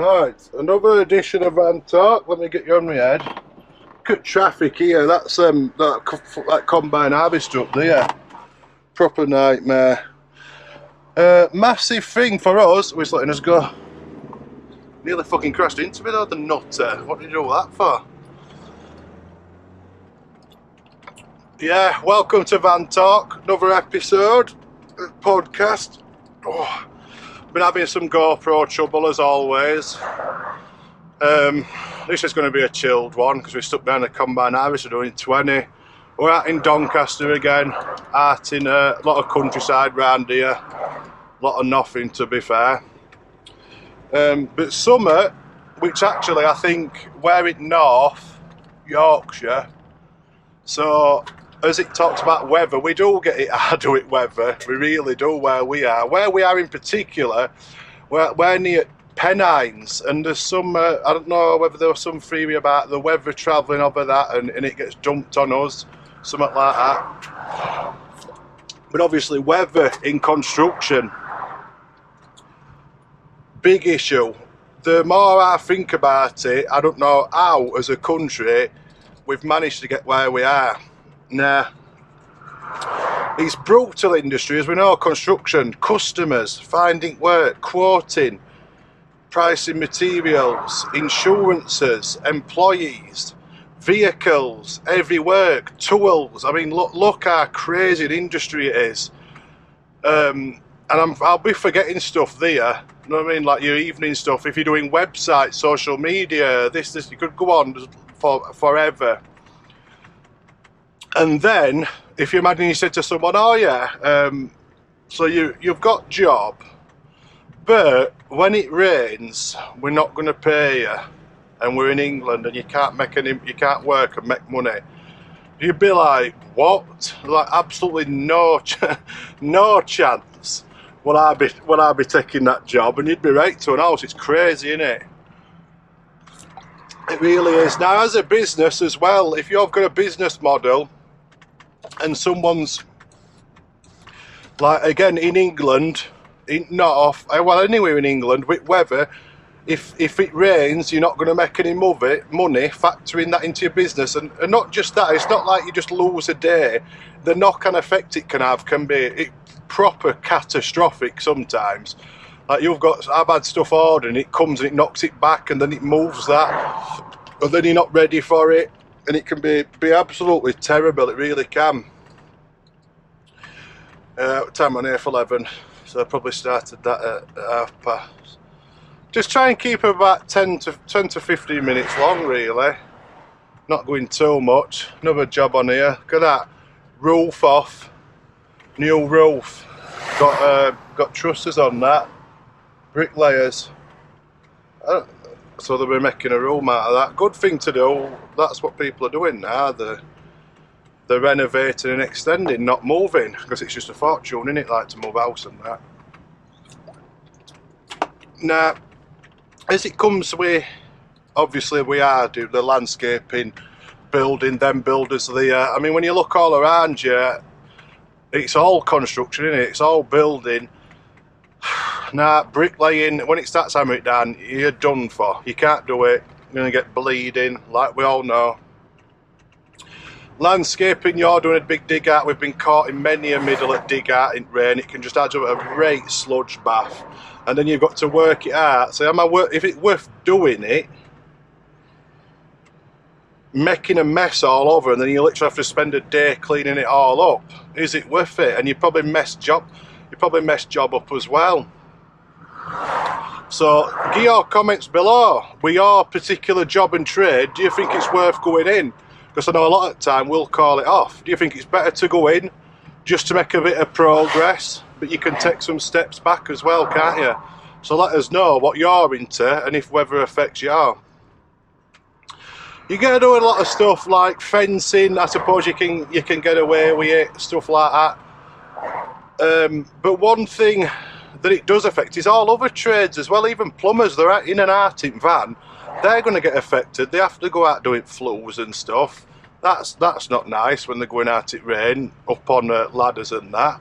Right, another edition of Van Talk. Let me get you on my head. Look at traffic here. That's that combine harvester up there. Proper nightmare. Massive thing for us. Was letting us go. Nearly fucking crashed into me though, the nutter. What did you do that for? Yeah, welcome to Van Talk. Another episode, podcast. Oh, been having some GoPro trouble as always. This is going to be a chilled one because we're stuck down the combine harvester doing 20. We're out in Doncaster again, out in a lot of countryside round here. A lot of nothing, to be fair. But summer, which actually I think we're in North Yorkshire, so as it talks about weather, we do get it hard with weather. We really do where we are. Where we are in particular, we're near Pennines, and there's some, I don't know whether there was some theory about the weather travelling over that and it gets dumped on us, something like that. But obviously weather in construction, big issue. The more I think about it, I don't know how as a country we've managed to get where we are. Nah, it's brutal industry, as we know. Construction, customers, finding work, quoting, pricing materials, insurances, employees, vehicles, heavy work, tools. I mean, look how crazy the industry it is. And I'll be forgetting stuff there. You know what I mean? Like your evening stuff. If you're doing websites, social media, this, you could go on for forever. And then, if you imagine you said to someone, oh yeah, so you've got job, but when it rains, we're not going to pay you, and we're in England, and you can't work and make money. You'd be like, what? Like absolutely no chance. Will I be taking that job? And you'd be right to an house. It's crazy, isn't it? It really is. Now, as a business as well, if you've got a business model, and someone's like, again in England, anywhere in England with weather, if it rains, you're not going to make any money, factoring that into your business. And not just that, it's not like you just lose a day. The knock-on effect it can have can be proper catastrophic sometimes. Like I've had stuff ordered and it comes and it knocks it back and then it moves that, and then you're not ready for it. And it can be absolutely terrible, it really can. Time on here for 11, so I probably started that at 1:30. Just try and keep about 10 to 15 minutes long, really. Not going too much. Another job on here. Look at that. Roof off. New roof. Got trusses on that. Bricklayers. So they'll be making a room out of that. Good thing to do. That's what people are doing now. They're renovating and extending, not moving, because it's just a fortune, isn't it? Like to move house and that. Now, as it comes with, obviously we are doing the landscaping, building, them builders there. I mean, when you look all around you, it's all construction, isn't it? It's all building. Now, bricklaying, when it starts hammering it down, you're done for. You can't do it. You're going to get bleeding, like we all know. Landscaping, you're doing a big dig out. We've been caught in many a middle at dig out in rain. It can just add up a great sludge bath. And then you've got to work it out. So if it's worth doing it, making a mess all over, and then you literally have to spend a day cleaning it all up, is it worth it? And you probably mess job up as well. So give your comments below. With your particular job and trade, do you think it's worth going in? Because I know a lot of the time we'll call it off. Do you think it's better to go in just to make a bit of progress, but you can take some steps back as well, can't you? So let us know what you're into and if weather affects you. You get to do a lot of stuff like fencing. I suppose you can get away with it, stuff like that. But one thing that it does affect is all other trades as well. Even plumbers, they're in and out in van, they're going to get affected. They have to go out doing flues and stuff. That's not nice when they're going out in rain, up on ladders and that.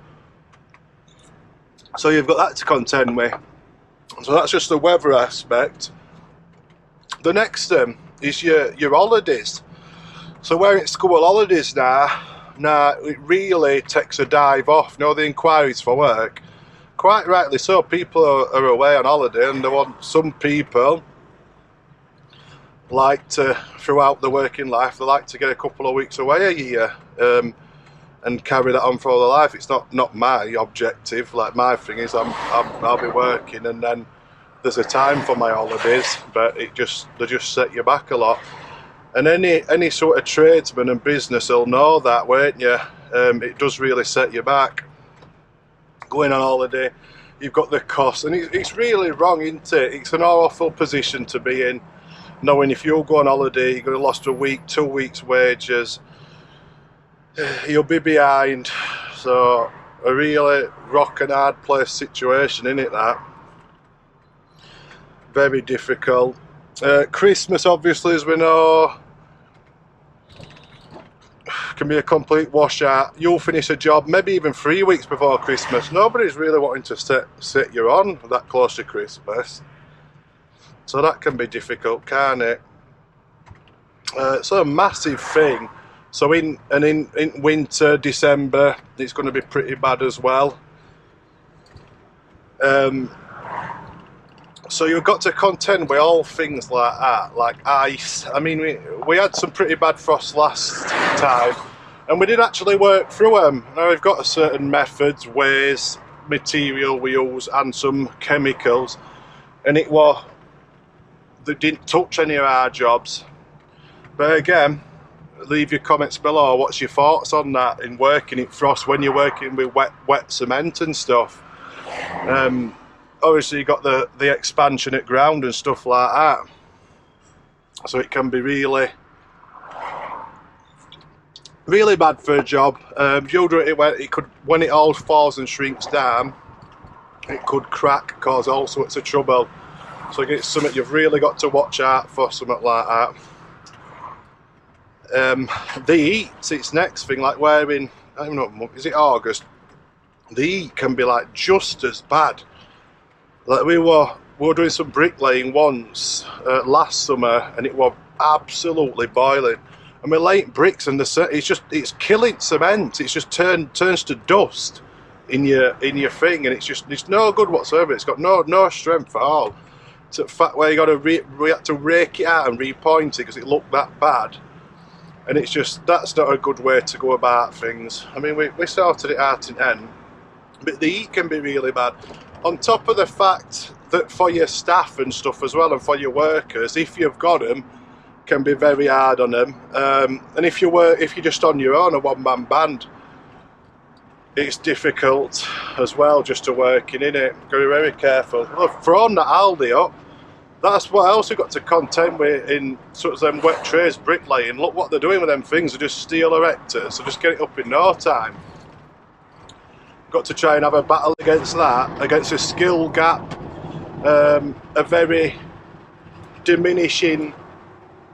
So you've got that to contend with. So that's just the weather aspect. the next is your holidays. So where it's school holidays now, it really takes a dive off. You know, the inquiries for work, quite rightly so, people are away on holiday, and they want, some people like to, throughout the working life, they like to get a couple of weeks away a year and carry that on for all their life. It's not my objective. Like, my thing is I'll be working, and then there's a time for my holidays, but they just set you back a lot. And any sort of tradesman and business will know that, won't you? It does really set you back. Going on holiday, you've got the cost, and it's really wrong, isn't it? It's an awful position to be in, knowing if you go on holiday, you're going to lost a week, 2 weeks' wages. You'll be behind. So a really rock and hard place situation, isn't it, that? Very difficult. Christmas, obviously, as we know, can be a complete washout. You'll finish a job maybe even 3 weeks before Christmas. Nobody's really wanting to sit you on that close to Christmas. So that can be difficult, can't it? It's a massive thing. So in winter, December, it's going to be pretty bad as well. So you've got to contend with all things like that, like ice. I mean, we had some pretty bad frost last time, and we did actually work through them. Now we've got a certain methods, ways, material we use, and some chemicals, and they didn't touch any of our jobs. But again, leave your comments below. What's your thoughts on that in working in frost when you're working with wet cement and stuff? Obviously you got the expansion at ground and stuff like that, so it can be really bad for a job. It could, when it all falls and shrinks down, it could crack, cause all sorts of trouble. So it's something you've really got to watch out for, something like that. The heat, it's next thing, like wearing, I don't know, is it August? The heat can be like just as bad. Like we were doing some bricklaying once last summer, and it was absolutely boiling. And we're laying bricks, and it's killing cement. It's just turns to dust in your thing, and it's no good whatsoever. It's got no strength at all. It's a fact where we had to rake it out and repoint it because it looked that bad. And it's just, that's not a good way to go about things. I mean, we sorted it out in end, but the heat can be really bad. On top of the fact that for your staff and stuff as well, and for your workers, if you've got them, can be very hard on them. And if you're just on your own, a one-man band, it's difficult as well just to work in it. Got to be very careful. Well, I've thrown that Aldi up. That's what else we've got to contend with in sort of them wet trays bricklaying. Look what they're doing with them things. They're just steel erectors, so just get it up in no time. Got to try and have a battle against that, against a skill gap, a very diminishing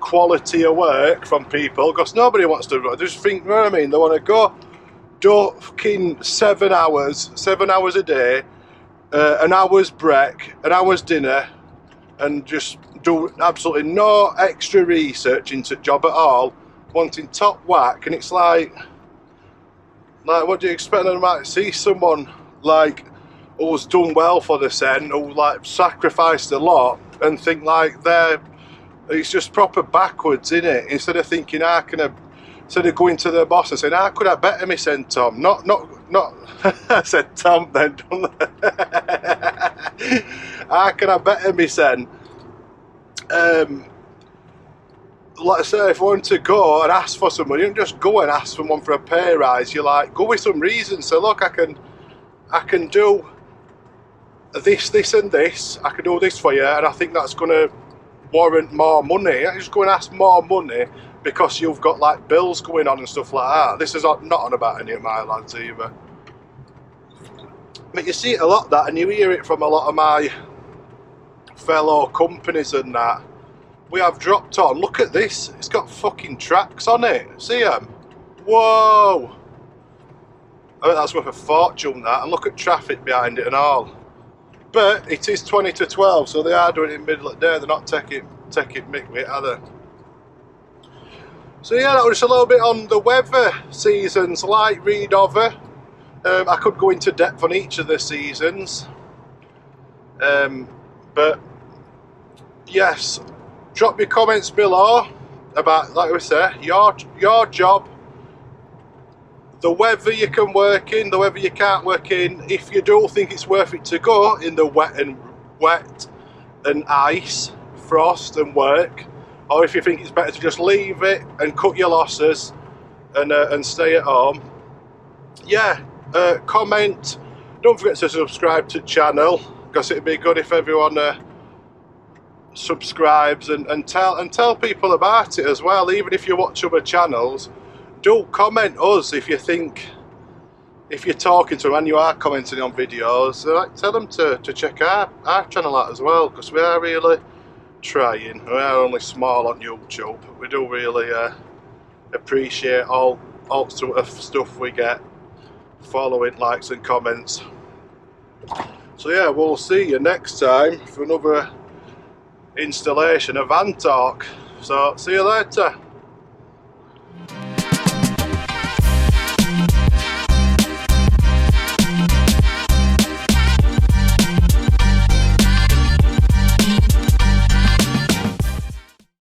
quality of work from people, because nobody wants to just think, you know what I mean, they want to go do fucking 7 hours a day, an hour's break, an hour's dinner, and just do absolutely no extra research into the job at all, wanting top whack. And it's like what do you expect? I might see someone like who's done well for the Sen, who like sacrificed a lot, and think like it's just proper backwards, isn't it? Instead of thinking, instead of going to the boss and saying, how could I better me Sen Tom? Not I said Tom then, don't I? How can I better me Sen? Like I say, if I want to go and ask for someone, you don't just go and ask someone for a pay rise. You like go with some reason. So look, I can do this and this. I can do this for you, and I think that's going to warrant more money. You just go and ask more money because you've got like bills going on and stuff like that. This is not on about any of my lads either. But you see it a lot, that, and you hear it from a lot of my fellow companies and that. We have dropped on, look at this, it's got fucking tracks on it, see them? Whoa! I bet that's worth a fortune, that, and look at traffic behind it and all. But it is 20 to 12, so they are doing it in the middle of the day, they're not taking taking mick with it, are they? So yeah, that was just a little bit on the weather seasons, like read over. I could go into depth on each of the seasons, but yes, drop your comments below about, like we say, your job, the weather you can work in, the weather you can't work in. If you do think it's worth it to go in the wet and ice, frost and work, or if you think it's better to just leave it and cut your losses and stay at home. Yeah, comment. Don't forget to subscribe to the channel, because it'd be good if everyone subscribes and tell people about it as well. Even if you watch other channels, do comment us if you think, if you're talking to them and you are commenting on videos, tell them to check our channel out as well, because we are really trying. We are only small on YouTube. We do really appreciate all sort of stuff we get, following, likes and comments. So yeah, we'll see you next time for another installation of Van Talk. So see you later.